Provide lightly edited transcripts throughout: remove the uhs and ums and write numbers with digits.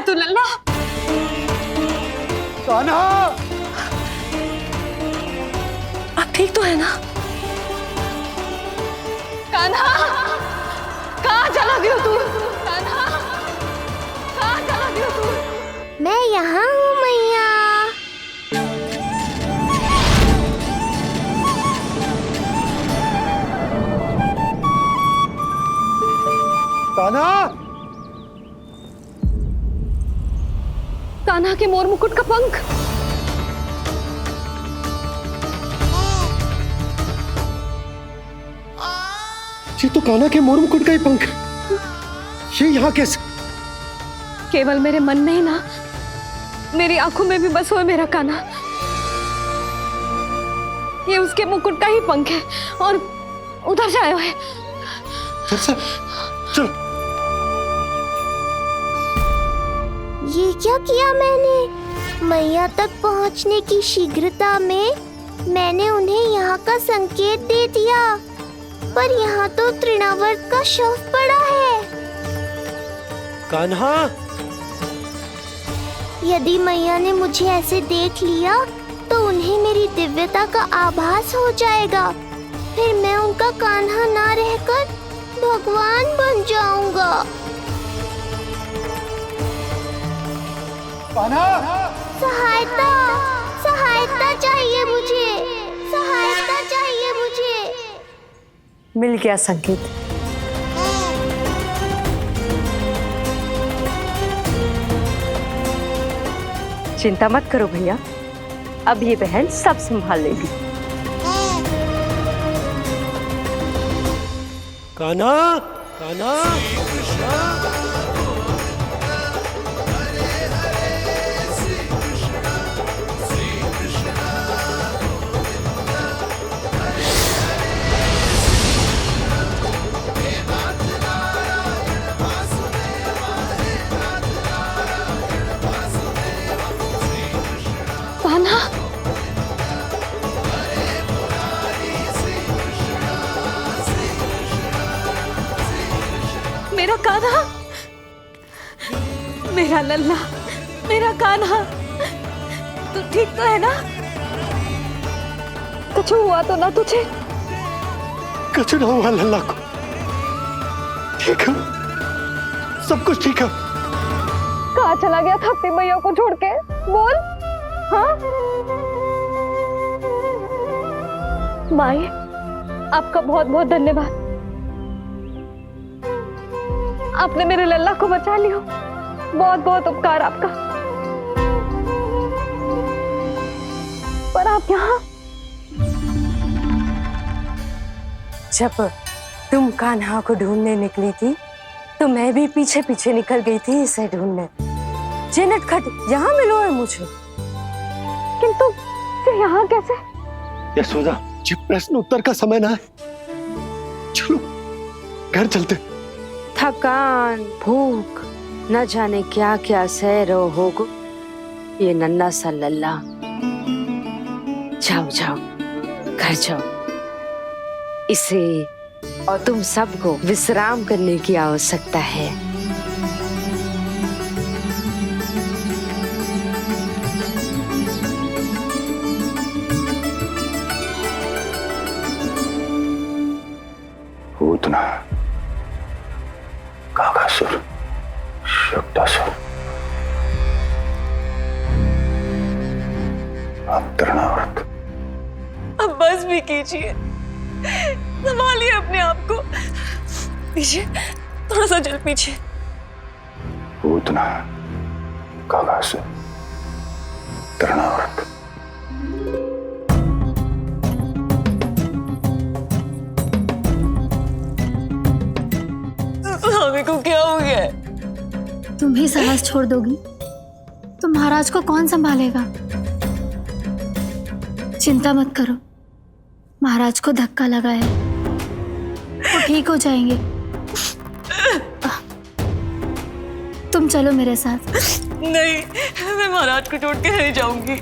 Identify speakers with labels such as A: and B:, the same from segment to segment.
A: तू लल्ला?
B: कान्हा,
A: आप ठीक तो है ना? कान्हा, कहाँ चला गया तू? कान्हा, कहाँ चला गया तू?
C: मैं यहाँ हूँ मैया।
B: कान्हा,
A: कान्हा के मोर मुकुट का पंख।
B: ये तो कान्हा के मोर मुकुट का ही पंख। ये यहाँ कैसे?
A: केवल मेरे मन में ही ना, मेरी आंखों में भी बस हुआ मेरा कान्हा। ये उसके मुकुट का ही पंख है और उधर से आया है।
B: चलो।
C: ये क्या किया मैंने? मैया तक पहुंचने की शीघ्रता में मैंने उन्हें यहाँ का संकेत दे दिया, पर यहाँ तो तृणावर्त का शव पड़ा है।
B: कान्हा,
C: यदि मैया ने मुझे ऐसे देख लिया तो उन्हें मेरी दिव्यता का आभास हो जाएगा। फिर मैं उनका कान्हा ना रहकर भगवान बन जाऊंगा।
B: कान्हा,
C: सहायता, सहायता चाहिए मुझे, सहायता चाहिए मुझे।
D: मिल गया संकेत। चिंता मत करो भैया, अब ये बहन सब संभाल लेगी।
B: कान्हा, कान्हा,
A: कान्हा, मेरा कान्हा, मेरा लल्ला, मेरा कान्हा, तू ठीक तो है ना? कुछ हुआ तो ना तुझे?
B: कुछ ना हुआ लल्ला को। ठीक है, सब कुछ ठीक है।
A: कहाँ चला गया था अपनी मैया को छोड़ के? बोल। हाँ माई, आपका बहुत बहुत धन्यवाद। आपने मेरे लल्ला को बचा लिया। बहुत बहुत उपकार आपका। पर आप यहाँ?
D: जब तुम कान्हा को ढूंढने निकली थी तो मैं भी पीछे पीछे निकल गई थी इसे ढूंढने। जे नटखट यहाँ मिलो है मुझे।
A: किंतु फिर यहाँ कैसे?
B: यशोदा, ये प्रश्न उत्तर का समय ना है। चलो घर चलते।
D: थकान, भूख, न जाने क्या क्या सह रहो होगो ये नन्हा सा लल्ला। जाओ जाओ, घर जाओ। इसे और तुम सबको विश्राम करने की आवश्यकता है।
E: पूतना, काकासुर, शक्तासुर, अब तृणावर्त।
A: अब बस भी कीजिए, संभालिए अपने आप को। पीछे, थोड़ा सा चल पीछे।
E: पूतना, काकासुर, तृणावर्त।
A: स्वामी को क्या हो गया है?
F: तुम ही साहस छोड़ दोगी तो महाराज को कौन संभालेगा? चिंता मत करो, महाराज को धक्का लगा है, वो ठीक हो जाएंगे। तुम चलो मेरे साथ।
A: नहीं, मैं महाराज को छोड़ के नहीं जाऊंगी।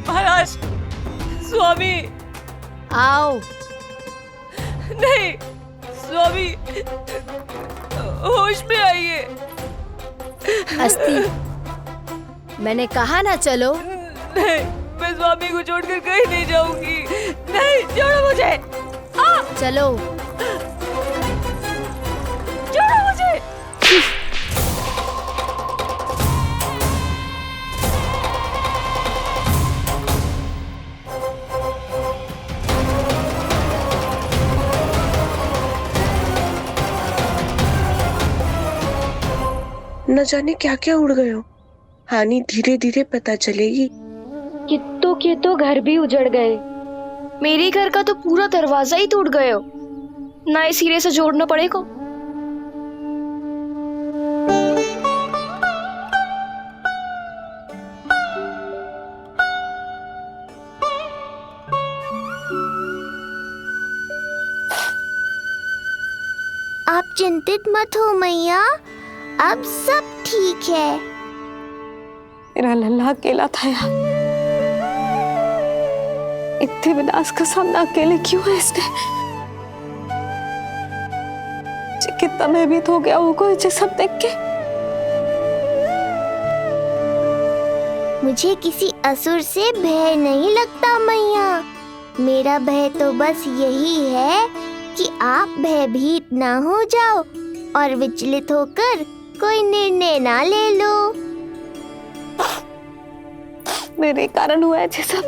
A: महाराज, स्वामी,
F: आओ।
A: नहीं, स्वामी, होश में आइए।
F: अस्ति, मैंने कहा ना चलो।
A: नहीं, मैं स्वामी को छोड़कर कहीं नहीं जाऊंगी। नहीं, छोड़ो मुझे।
F: चलो।
A: छोड़ो मुझे।
G: न जाने क्या क्या उड़ गए हो। हानि धीरे धीरे पता चलेगी।
F: कित्तों के तो घर भी उजड़ गए। मेरे घर का तो पूरा दरवाजा ही टूट गए हो। नए सिरे से जोड़ना पड़ेगा।
C: आप चिंतित मत हो मैया, अब सब ठीक है।
D: मेरा लल्ला अकेला था यार। इतने विनाश का सामना अकेले क्यों है इसने? कितना भयभीत हो गया होगा इसे सब देख के।
C: मुझे किसी असुर से भय नहीं लगता मैया। मेरा भय तो बस यही है कि आप भयभीत ना हो जाओ और विचलित होकर कोई निर्णय ना ले लो।
D: मेरे कारण हुआ है ये सब।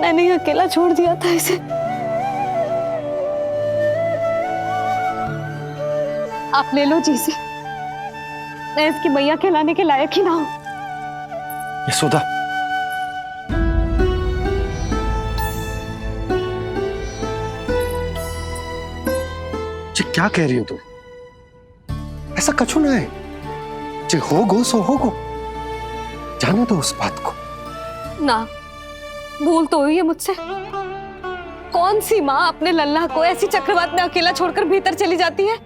D: मैंने अकेला छोड़ दिया था इसे। आप ले लो जी से। मैं इसकी मैया कहलाने के लायक ही ना हूं।
B: यशोदा, ये क्या कह रही हो तुम? ऐसा कछु ना है। जे होगो सो होगो, जाने दो उस बात को।
D: ना, भूल तो हुई है मुझसे। कौन सी माँ अपने लल्ला को ऐसी चक्रवात में अकेला छोड़कर भीतर चली जाती है?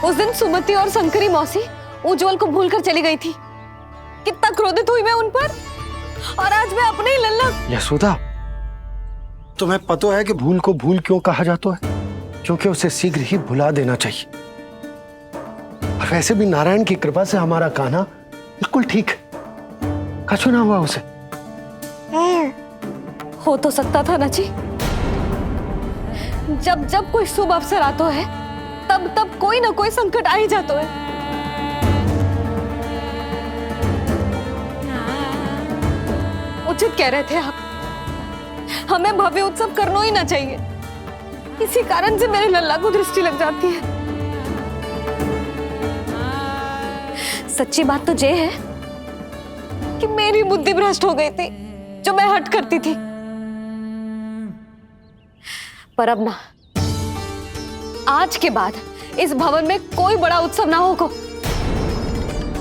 D: उस दिन सुमति और शंकरी मौसी उज्जवल को भूलकर चली गई थी। कितना क्रोधित हुई मैं उन पर, और आज मैं अपने ही लल्ला।
B: यशोदा, तुम्हें पता है कि भूल को भूल क्यों कहा जाता है? क्योंकि उसे शीघ्र ही भुला देना चाहिए। और वैसे भी नारायण की कृपा से हमारा कान्हा बिल्कुल ठीक है। कछु ना हुआ उसे।
D: हो तो सकता था ना जी। जब जब कोई शुभ अवसर आता है तब तब कोई ना कोई संकट आ ही जाता है। उचित कह रहे थे आप, हमें भव्य उत्सव करना ही ना चाहिए। इसी कारण से मेरे लल्ला को दृष्टि लग जाती है। सच्ची बात तो ये है कि मेरी बुद्धि भ्रष्ट हो गई थी, जो मैं हट करती थी। पर अब ना, आज के बाद इस भवन में कोई बड़ा उत्सव ना होगा।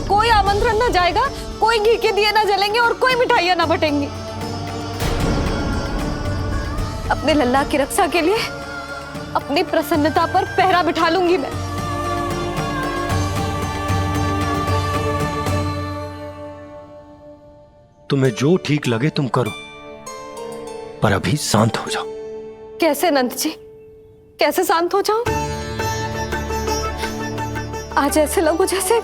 D: कोई आमंत्रण ना जाएगा, कोई घी के दिए ना जलेंगे और कोई मिठाइयां ना बटेंगी। अपने लल्ला की रक्षा के लिए अपनी प्रसन्नता पर पहरा बिठा लूंगी मैं।
B: तुम्हें जो ठीक लगे तुम करो, पर अभी शांत हो जाओ।
D: कैसे नंद जी, कैसे शांत हो जाऊं? आज ऐसे लगो जैसे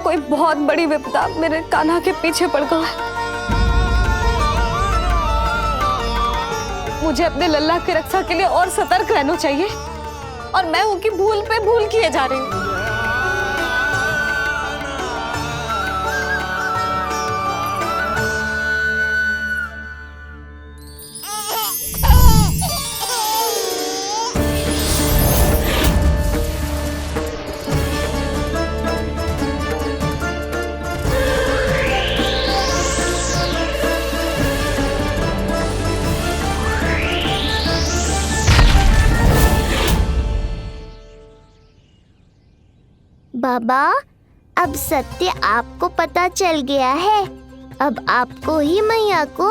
D: कोई बहुत बड़ी विपदा मेरे कान्हा के पीछे पड़ गया है। मुझे अपने लल्ला की रक्षा के लिए और सतर्क रहना चाहिए, और मैं उनकी भूल पे भूल किए जा रही हूँ।
C: बाबा, अब सत्य आपको पता चल गया है। अब आपको ही मैया को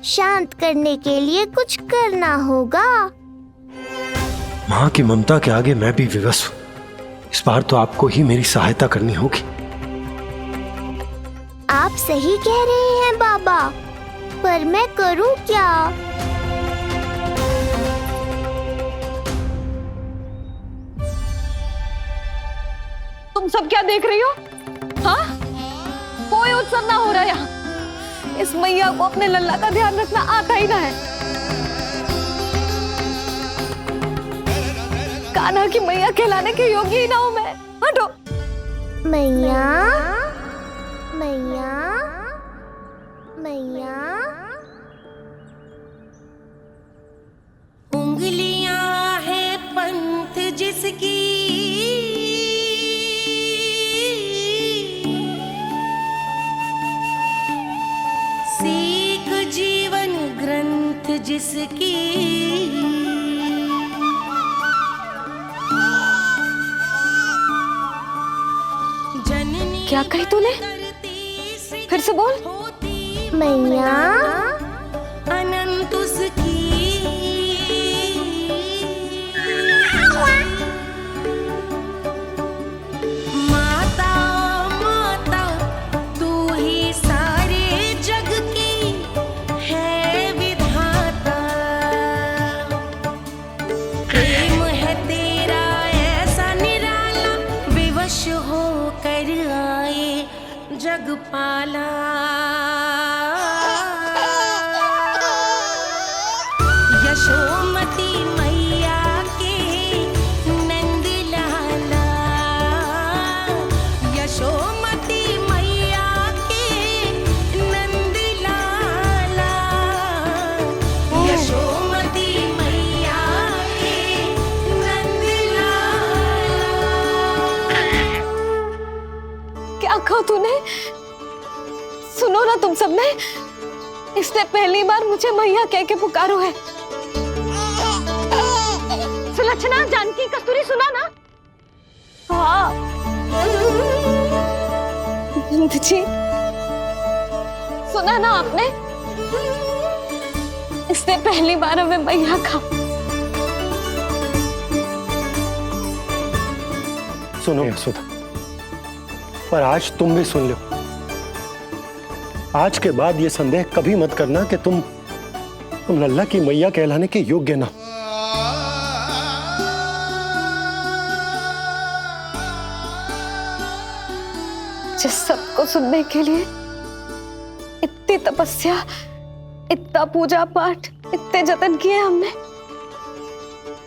C: शांत करने के लिए कुछ करना होगा।
B: माँ की ममता के आगे मैं भी विवश हूँ। इस बार तो आपको ही मेरी सहायता करनी होगी।
C: आप सही कह रहे हैं बाबा, पर मैं करूं क्या?
D: तुम सब क्या देख रही हो? हाँ, कोई उत्सव ना हो रहा यहाँ। इस मैया को अपने लल्ला का ध्यान रखना आता ही ना है। कान्हा की मैया कहलाने के योग्य ही ना हूं मैं। हटो।
C: मैया मैया मैया।
H: उंगलियां है पंथ जिसकी, सीख जीवन ग्रंथ जिसकी, जननी
D: क्या कही तूने? फिर से बोल।
C: मैया
H: अनंत उसकी, माता माता तू ही सारे जग की है विधाता। प्रेम है तेरा ऐसा निराला, विवश हो कर आए जग पाला। यशोमती मैया के नंद लाला, यशोमती मैया के नंद लाला, यशोमती मैया के नंद लाला।
D: क्या कहा तूने? सुनो ना तुम सबने, इसने पहली बार मुझे मैया कह के पुकारो है। सुलक्षणा, जानकी, कस्तूरी, सुना ना? हाँ जी, सुना ना आपने? इसने पहली बार हमें मैया कहा।
B: सुनो यशोदा, पर आज तुम भी सुन लो। आज के बाद ये संदेह कभी मत करना कि तुम लल्ला की मैया कहलाने के योग्य ना।
D: जिस सबको सुनने के लिए इतनी तपस्या, इतना पूजा पाठ, इतने जतन किए हमने,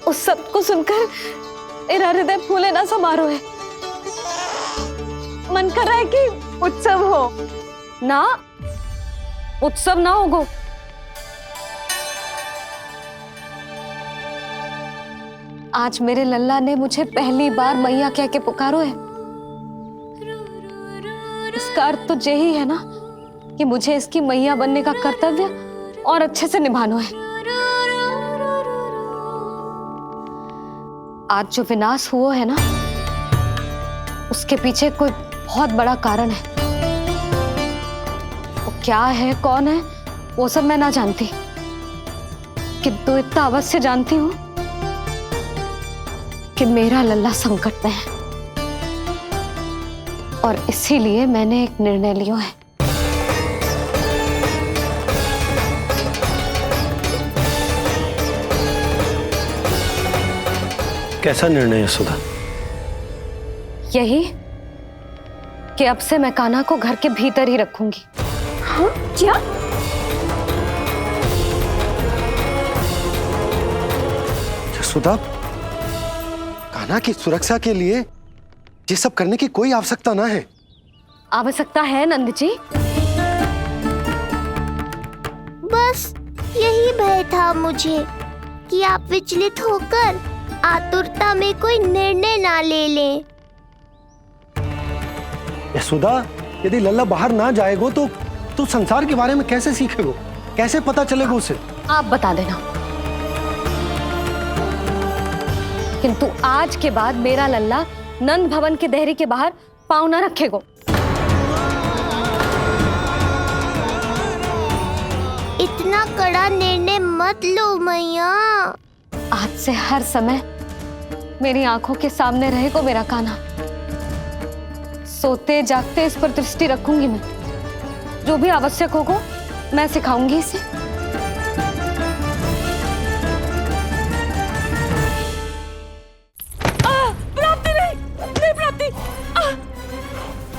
D: उस सब को सुनकर मेरा हृदय फूले ना समारो है। मन कर रहा है कि उत्सव हो ना, उत्सव ना होगो। आज मेरे लल्ला ने मुझे पहली बार मैया कह के पुकारो है। इसका अर्थ तो यही है ना कि मुझे इसकी मैया बनने का कर्तव्य और अच्छे से निभाना है। आज जो विनाश हुआ है ना, उसके पीछे कोई बहुत बड़ा कारण है। वो क्या है, कौन है, वो सब मैं ना जानती, किंतु इतना अवश्य जानती हूं कि मेरा लल्ला संकट में है, और इसीलिए मैंने एक निर्णय लिया है।
B: कैसा निर्णय यशोदा?
D: यही कि अब से मैं कान्हा को घर के भीतर ही रखूंगी।
C: हाँ? क्या?
B: यशोदा, कान्हा की सुरक्षा के लिए ये सब करने की कोई आवश्यकता ना है।
D: आवश्यकता है नंद जी।
C: बस यही भय था मुझे कि आप विचलित होकर आतुरता में कोई निर्णय ना ले लें।
B: यशोदा, यदि लल्ला बाहर ना जाएगो तो संसार के बारे में कैसे सीखेगो, कैसे पता चलेगा उसे?
D: आप बता देना, किंतु आज के बाद मेरा लल्ला नंद भवन के देहरी के बाहर पाँव न रखेगो।
C: इतना कड़ा निर्णय मत लो मैया।
D: आज से हर समय मेरी आंखों के सामने रहेगो मेरा कान्हा। सोते जागते इस पर दृष्टि रखूंगी मैं। जो भी आवश्यक होगा मैं सिखाऊंगी इसे।
A: प्राप्ति नहीं, नहीं प्राप्ति।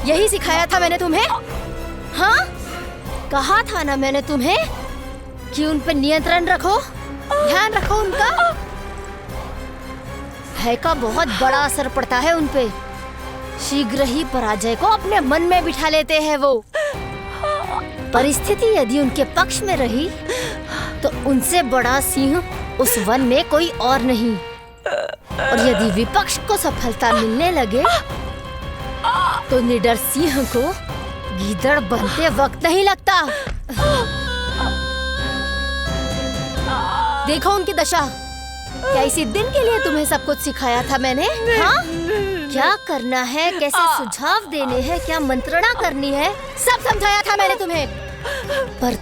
C: यही सिखाया था मैंने तुम्हें? हाँ, कहा था ना मैंने तुम्हें कि उन पे नियंत्रण रखो, ध्यान रखो उनका। भय का बहुत बड़ा असर पड़ता है उन पे। शीघ्र ही पराजय को अपने मन में बिठा लेते हैं वो। परिस्थिति यदि उनके पक्ष में रही तो उनसे बड़ा सिंह उस वन में कोई और नहीं। और यदि विपक्ष को सफलता मिलने लगे तो निडर सिंह को गीदड़ बनते वक्त नहीं लगता। देखो उनकी दशा। क्या इसी दिन के लिए तुम्हें सब कुछ सिखाया था मैंने? हाँ? क्या करना है, कैसे सुझाव देने हैं, क्या मंत्रणा करनी है, सब समझाया था मैंने तुम्हें। पर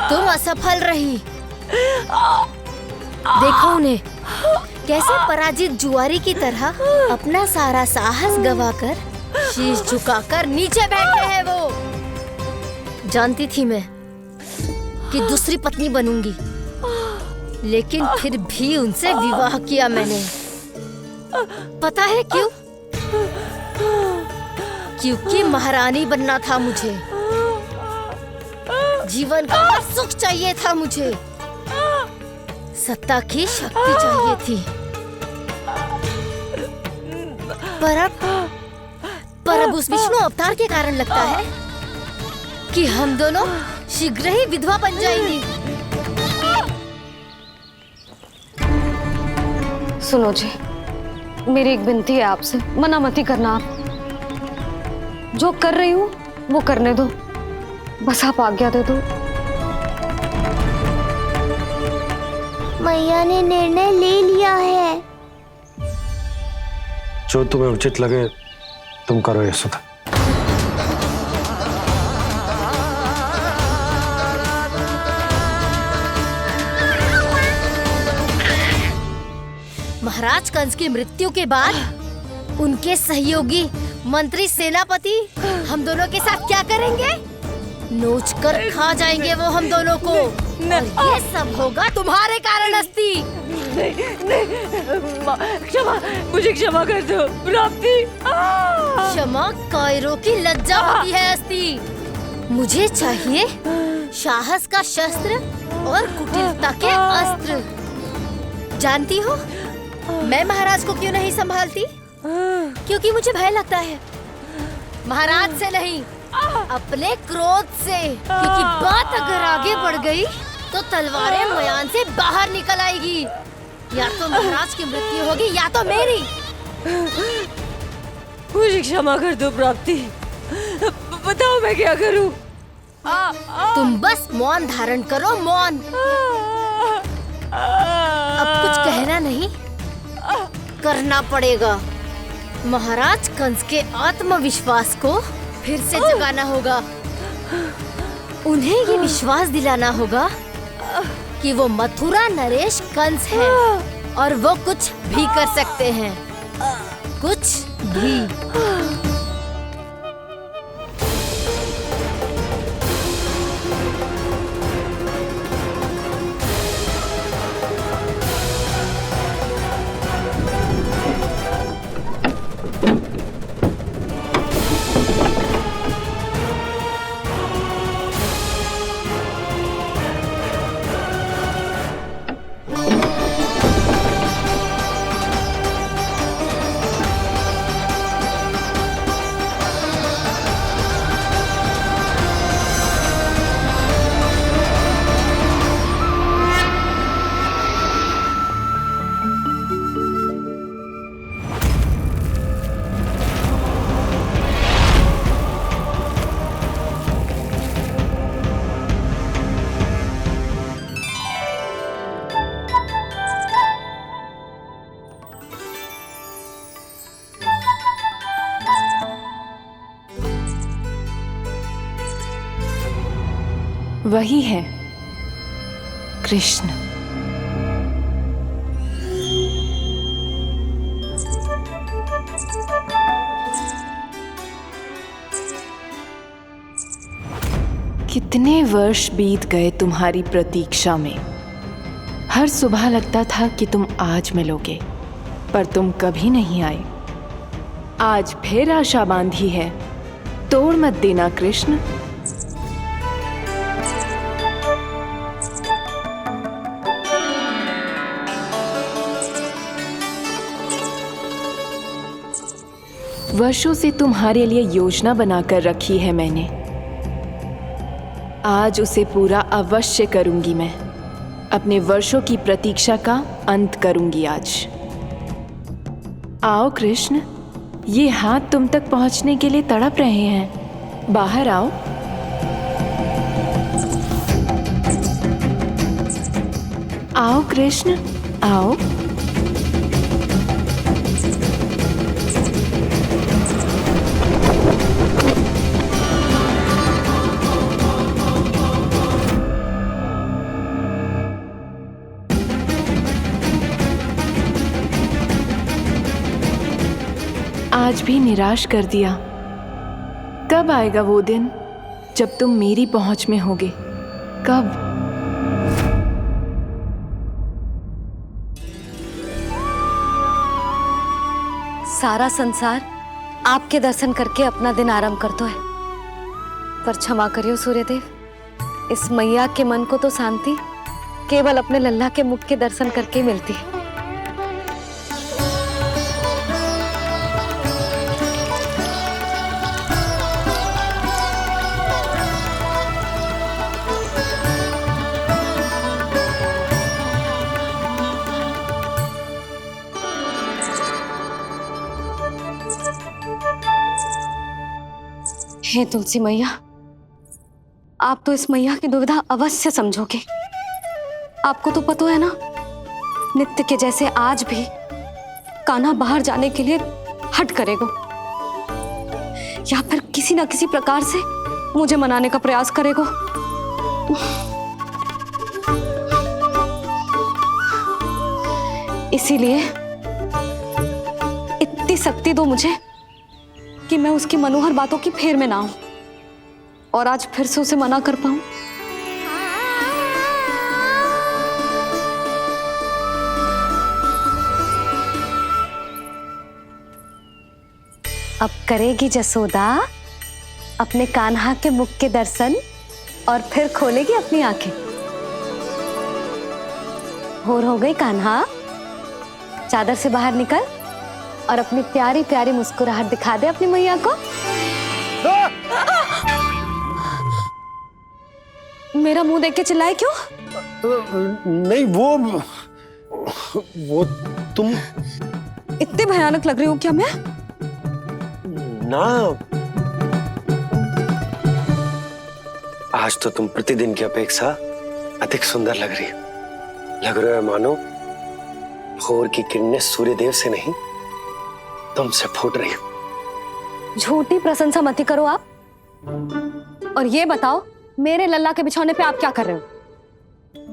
C: तुम असफल रही। देखो उन्हें, कैसे पराजित जुआरी की तरह अपना सारा साहस गवाकर शीश झुकाकर नीचे बैठे हैं वो। जानती थी मैं कि दूसरी पत्नी बनूंगी, लेकिन फिर भी उनसे विवाह किया मैंने। पता है क्यों? क्योंकि महारानी बनना था मुझे। जीवन का हर सुख चाहिए था मुझे। सत्ता की शक्ति चाहिए थी। पर अब उस विष्णु अवतार के कारण लगता है कि हम दोनों शीघ्र ही विधवा बन जाएंगी।
D: सुनो जी, मेरी एक विनती है आपसे, मना मत ही करना। आप जो कर रही हूँ वो करने दो, बस आप आज्ञा दे दो।
C: मैया ने निर्णय ले लिया है।
B: जो तुम्हें उचित लगे तुम करो यशोदा।
C: महाराज कंस की मृत्यु के बाद उनके सहयोगी मंत्री सेनापति हम दोनों के साथ क्या करेंगे? नोच कर खा जाएंगे वो हम दोनों को। और ये सब होगा तुम्हारे कारण अस्ति।
A: क्षमा, मुझे क्षमा कर दो प्राप्ति।
C: क्षमा कायरों की लज्जा होती है अस्ति। मुझे चाहिए साहस का शस्त्र और कुटिलता के अस्त्र। जानती हो मैं महाराज को क्यों नहीं संभालती? क्योंकि मुझे भय लगता है। महाराज से नहीं, अपने क्रोध से। क्योंकि बात अगर आगे बढ़ गई तो तलवारें मयान से बाहर निकल आएगी। या तो महाराज की मृत्यु होगी या तो मेरी।
A: मुझे क्षमा कर दो प्राप्ति। बताओ मैं क्या करूं?
C: तुम बस मौन धारण करो, मौन। अब कुछ कहना नहीं, करना पड़ेगा। महाराज कंस के आत्मविश्वास को फिर से जगाना होगा। उन्हें ये विश्वास दिलाना होगा कि वो मथुरा नरेश कंस है और वो कुछ भी कर सकते हैं, कुछ भी।
I: वही है कृष्ण। कितने वर्ष बीत गए तुम्हारी प्रतीक्षा में। हर सुबह लगता था कि तुम आज मिलोगे, पर तुम कभी नहीं आए। आज फिर आशा बांधी है तोड़ मत देना कृष्ण। वर्षों से तुम्हारे लिए योजना बनाकर रखी है मैंने, आज उसे पूरा अवश्य करूंगी मैं। अपने वर्षों की प्रतीक्षा का अंत करूंगी आज। आओ कृष्ण, ये हाथ तुम तक पहुंचने के लिए तड़प रहे हैं। बाहर आओ। आओ कृष्ण, आओ। आज भी निराश कर दिया। कब आएगा वो दिन जब तुम मेरी पहुंच में होगे? कब?
D: सारा संसार आपके दर्शन करके अपना दिन आरंभ करता है, पर क्षमा करियो सूर्यदेव, इस मैया के मन को तो शांति केवल अपने लल्ला के मुख के दर्शन करके मिलती है। हे तुलसी मैया, आप तो इस मैया की दुविधा अवश्य समझोगे। आपको तो पता है ना, नित्य के जैसे आज भी कान्हा बाहर जाने के लिए हट करेगा, या फिर किसी ना किसी प्रकार से मुझे मनाने का प्रयास करेगा। इसीलिए इतनी शक्ति दो मुझे कि मैं उसकी मनोहर बातों की फेर में ना आऊं और आज फिर से उसे मना कर पाऊं। अब करेगी जसोदा अपने कान्हा के मुख के दर्शन और फिर खोलेगी अपनी आंखें। भोर हो गई कान्हा, चादर से बाहर निकल और अपनी प्यारी प्यारी मुस्कुराहट दिखा दे अपनी मैया को। मेरा मुंह देख के चिल्लाए क्यों?
B: नहीं, वो तुम
D: इतने भयानक लग रही हो क्या मैं?
B: ना, आज तो तुम प्रतिदिन की अपेक्षा अधिक सुंदर लग रही हो। लग रहा है मानो भोर की किरणें सूर्यदेव से नहीं तुमसे फूट रही हो।
D: झूठी प्रशंसा मत करो आप। और ये बताओ, मेरे लल्ला के बिछौने पे आप क्या कर रहे हो?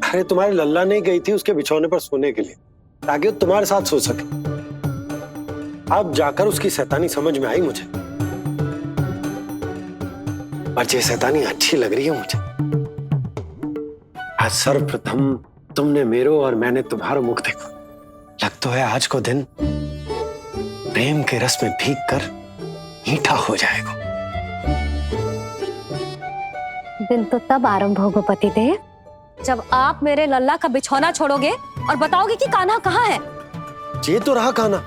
B: अरे तुम्हारी लल्ला नहीं गई थी उसके बिछौने पर सोने के लिए, ताकि वो तुम्हारे साथ सो सके। अब जाकर उसकी शैतानी समझ में आई मुझे, और ये शैतानी अच्छी लग रही है मुझे। आज सर्वप्रथम तुमने मेरो और मैंने तुम्हारा मुख देखो। लग तो है आज को दिन प्रेम के रस में भीग कर मीठा हो जाएगा।
D: दिन तो तब आरंभ होगा पतिदेव, जब आप मेरे लल्ला का बिछौना छोड़ोगे और बताओगे कि कान्हा कहाँ है।
B: ये तो रहा कान्हा,